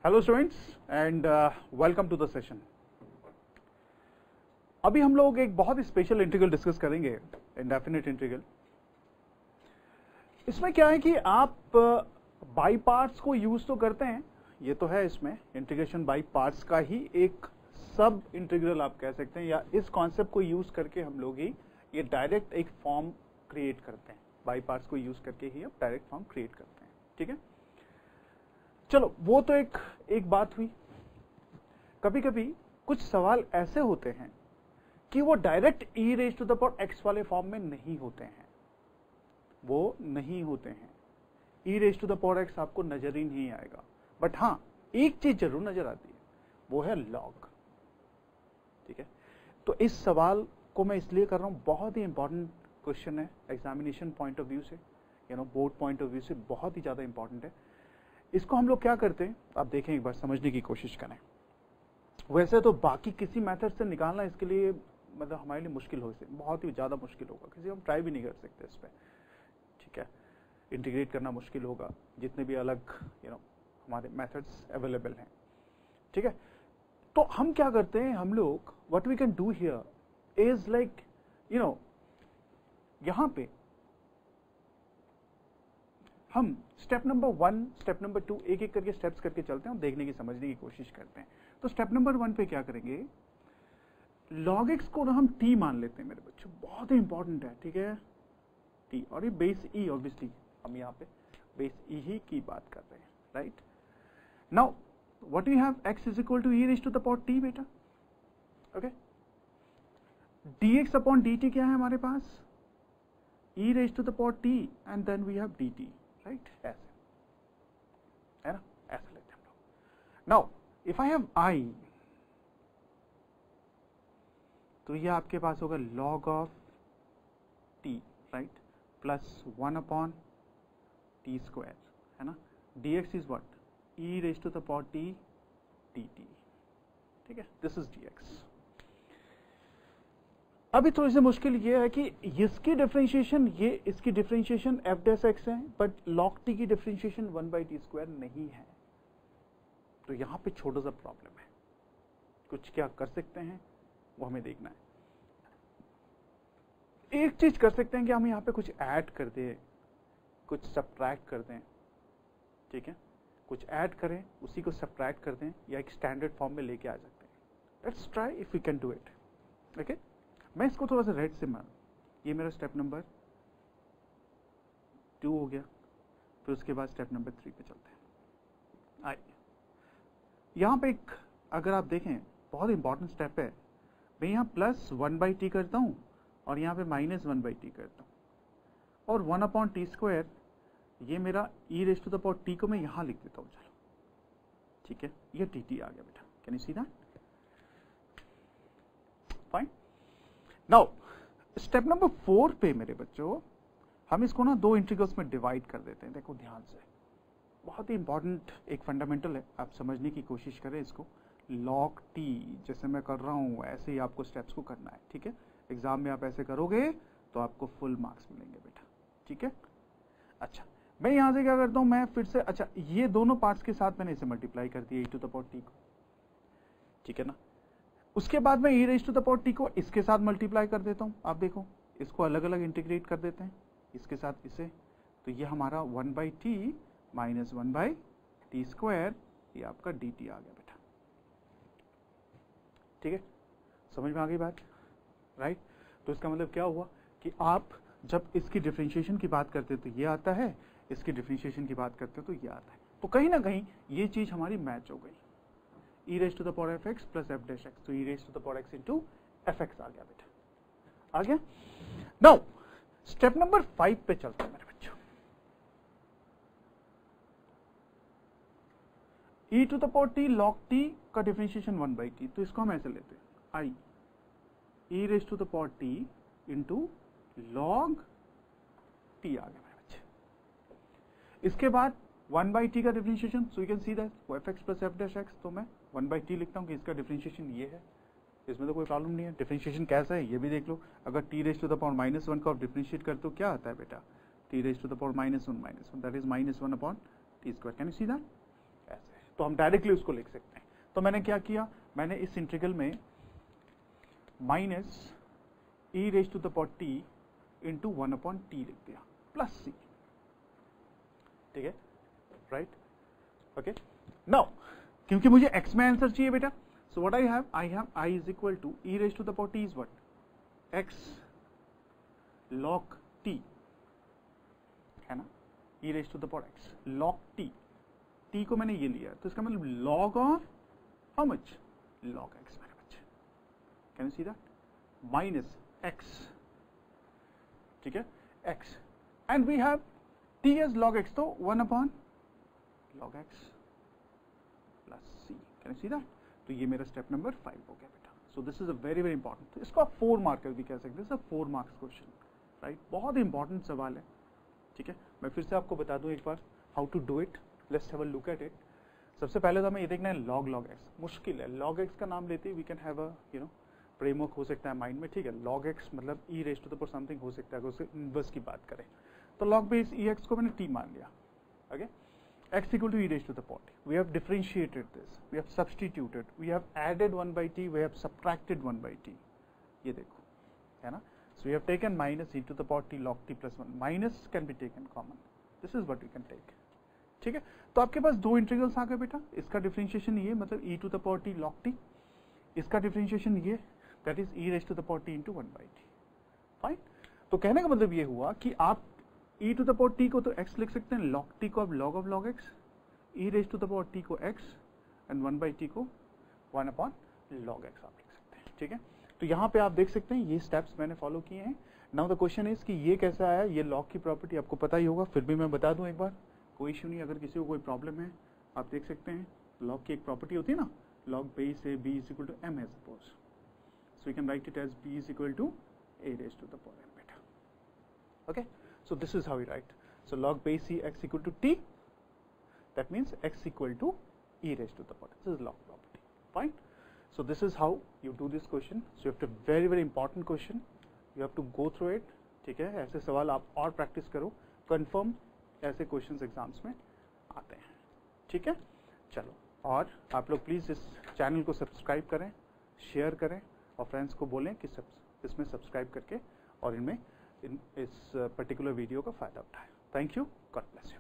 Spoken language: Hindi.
Hello students and welcome to the session. अभी हम लोग एक बहुत ही स्पेशल इंटीग्रल डिस्कस करेंगे, इंडेफिनिट इंटीग्रल। इसमें क्या है कि आप बाई पार्ट्स को यूज तो करते हैं, ये तो है, इसमें इंटीग्रेशन बाई पार्ट्स का ही एक सब इंटीग्रल आप कह सकते हैं, या इस कॉन्सेप्ट को यूज करके हम लोग ही ये डायरेक्ट एक फॉर्म क्रिएट करते हैं। बाई पार्ट्स को यूज करके ही आप डायरेक्ट फॉर्म क्रिएट करते हैं, ठीक है। चलो वो तो एक बात हुई। कभी कभी कुछ सवाल ऐसे होते हैं कि वो direct e raise to the power x वाले फॉर्म में नहीं होते हैं, वो नहीं होते हैं। e raise to the power x आपको नजर ही नहीं आएगा, बट हाँ एक चीज जरूर नजर आती है, वो है log, ठीक है। तो इस सवाल को मैं इसलिए कर रहा हूं, बहुत ही इंपॉर्टेंट क्वेश्चन है एग्जामिनेशन पॉइंट ऑफ व्यू से, बोर्ड पॉइंट ऑफ व्यू से बहुत ही ज्यादा इंपॉर्टेंट है। इसको हम लोग क्या करते हैं, आप देखें, एक बार समझने की कोशिश करें। वैसे तो बाकी किसी मेथड से निकालना इसके लिए मतलब हमारे लिए मुश्किल हो, बहुत ही ज्यादा मुश्किल होगा, किसी हम ट्राई भी नहीं कर सकते इस पर, ठीक है। इंटीग्रेट करना मुश्किल होगा, जितने भी अलग हमारे मेथड्स अवेलेबल हैं, ठीक है। तो हम क्या करते हैं, हम लोग what we can do here is like यहां पे हम स्टेप नंबर 1, स्टेप नंबर 2 एक एक करके स्टेप्स करके चलते हैं और देखने की समझने की कोशिश करते हैं। तो स्टेप नंबर 1 पे क्या करेंगे, log x को ना हम t मान लेते हैं मेरे बच्चों, बहुत ही इंपॉर्टेंट है, ठीक है, t। और ये बेस e, ऑब्वियसली हम यहाँ पे बेस e ही की बात कर रहे हैं, right. Now what we have, x is equal to e raise to the power t बेटा, ओके। dx अपॉन dt क्या है हमारे पास, e raise to the power t and then we have dt, right, ऐसे है ना, ऐसे लेते हैं हम लोग। Now if I have i, तो ये आपके पास होगा log of t, right, plus 1 upon t square, है ना। dx is what, e raise to the power t dt, ठीक है, दिस इज dx। अभी थोड़ी सी मुश्किल ये है कि इसकी डिफरेंशिएशन, ये इसकी डिफरेंशिएशन f डैश x है, बट log t की डिफरेंशिएशन 1/t स्क्वायर नहीं है। तो यहां पे छोटा सा प्रॉब्लम है, कुछ क्या कर सकते हैं वो हमें देखना है। एक चीज कर सकते हैं कि हम यहां पे कुछ ऐड कर दें, कुछ सब्ट्रैक्ट कर दें, ठीक है, कुछ ऐड करें उसी को सब्ट्रैक्ट कर दें, या एक स्टैंडर्ड फॉर्म में लेके आ सकते हैं। Let's try if we can do it, okay. मैं इसको थोड़ा सा रेड से मान, ये मेरा स्टेप नंबर 2 हो गया। फिर उसके बाद स्टेप नंबर 3 पे चलते हैं। आइए, यहाँ पे एक अगर आप देखें बहुत इंपॉर्टेंट स्टेप है। मैं यहाँ प्लस 1/t करता हूँ और यहाँ पे माइनस 1/t करता हूँ, और 1 अपॉन टी स्क्वायर, ये मेरा e raise to the power t को मैं यहाँ लिख देता हूँ, चलो, ठीक है। ये dt आ गया बेटा, can you see that, fine. Now step number 4 पे मेरे बच्चों हम इसको ना दो इंटीग्रल्स में डिवाइड कर देते हैं। देखो ध्यान से, बहुत ही इंपॉर्टेंट एक फंडामेंटल है, आप समझने की कोशिश करें इसको। log t जैसे मैं कर रहा हूँ ऐसे ही आपको स्टेप्स को करना है, ठीक है। एग्जाम में आप ऐसे करोगे तो आपको फुल मार्क्स मिलेंगे बेटा, ठीक है। अच्छा, मैं यहां से क्या करता हूं, मैं फिर से, अच्छा, ये दोनों पार्ट्स के साथ मैंने इसे मल्टीप्लाई कर दिया e to the power t को, ठीक है ना। उसके बाद मैं e raise to the power t को इसके साथ मल्टीप्लाई कर देता हूँ। आप देखो, इसको अलग अलग इंटीग्रेट कर देते हैं, इसके साथ इसे, तो ये हमारा 1/t माइनस 1/t स्क्वायर, ये आपका dt आ गया बेटा, ठीक है। समझ में आ गई बात, राइट। तो इसका मतलब क्या हुआ कि आप जब इसकी डिफरेंशिएशन की बात करते तो ये आता है, इसकी डिफरेंशिएशन की बात करते तो ये आता है। तो कहीं ना कहीं ये चीज हमारी मैच हो गई, e raise to the power f x plus f dash x, तो e raise to the power x into f x आ गया बेटा, आ गया। नाउ स्टेप नंबर 5 पे चलते हैं मेरे बच्चों। e to the power t log t का डिफरेंशिएशन 1/t, तो इसको हम ऐसे लेते हैं, i e raise to the power t into log t आ गया मेरे बच्चे। इसके बाद 1/t का differentiation, so you can see that f x plus f dash x, तो मैं 1/t लिखता हूँ कि इसका डिफरेंशिएशन ये है, इसमें तो कोई प्रॉब्लम नहीं है। डिफरेंशिएशन कैसा है ये भी देख लो, अगर t raise to the power -1 को आप डिफरेंशिएट करते हो क्या आता है बेटा, t raise to the power -1 that is -1 upon t square, can you see that, ऐसे तो हम डायरेक्टली उसको लिख सकते हैं। तो मैंने क्या किया, मैंने इस इंटीग्रल में minus e raise to the power t into 1/t लिख दिया प्लस c, ठीक है, राइट, ओके। नाउ क्योंकि मुझे x में आंसर चाहिए बेटा, so what I have I is equal to e raise to the power t is what, x log t, है ना, e raise to the power x log t को मैंने ये लिया, तो इसका मतलब log of how much, log x मेरे बच्चे, can you see that, minus x, ठीक है, x, and we have t as log x, तो 1/log x plus c, can you see that. तो ये मेरा स्टेप नंबर 5 हो गया बेटा। So this is a very very important, इसको आप 4 मार्कर भी कह सकते हैं, सर 4 मार्क्स क्वेश्चन, राइट, बहुत इंपॉर्टेंट सवाल है, ठीक है। मैं फिर से आपको बता दूं एक बार how to do it, let's have a look at it. सबसे पहले तो हमें ये देखना है log x, मुश्किल है, log x का नाम लेते ही we can have a framework हो सकता है माइंड में, ठीक है। log x मतलब e raise to the power something हो सकता है, अगर उसके इनवर्स की बात करें तो log बेस ex को मैंने t मान लिया, okay, x equal to e raised to the power t. We have differentiated this, we have substituted, we have added 1/t, we have subtracted 1/t. ये देखो, है ना? So we have taken minus e to the power t log t plus 1. Minus can be taken common. This is what we can take. ठीक है? तो आपके पास दो इंटीग्रल्स आ गए बेटा, इसका डिफरेंशिएशन ये मतलब e to the power t log t, इसका डिफरेंशिएशन ये that is e raised to the power t into 1/t. Fine? तो कहने का मतलब ये हुआ कि आप e to the power t को तो x लिख सकते हैं, log t को आप log of log x, e raised to the power t को x and 1/t को 1/log x आप लिख सकते हैं, ठीक है। तो यहाँ पे आप देख सकते हैं ये स्टेप्स मैंने फॉलो किए हैं। नाउ द क्वेश्चन इज कि ये कैसा आया, ये log की प्रॉपर्टी आपको पता ही होगा, फिर भी मैं बता दूं एक बार, कोई इशू नहीं, अगर किसी को कोई प्रॉब्लम है आप देख सकते हैं। log की एक प्रॉपर्टी होती है ना, log base से b is equal to m है suppose, so we can write it as b is equal to a raised to the power m beta, okay। So this is how we write. So log base c x equal to t, that means x equal to e raised to the power. This is log property. Fine. So this is how you do this question. So you have to very very important question. You have to go through it. ठीक है, ऐसे सवाल आप और प्रैक्टिस करो, कंफर्म ऐसे क्वेश्चंस एग्जाम्स में आते हैं, ठीक है। चलो, और आप लोग प्लीज़ इस चैनल को सब्सक्राइब करें, शेयर करें और फ्रेंड्स को बोलें कि इसमें सब्सक्राइब करके और इनमें इस पर्टिकुलर वीडियो का फ़ायदा उठाएं। Thank you, God bless you.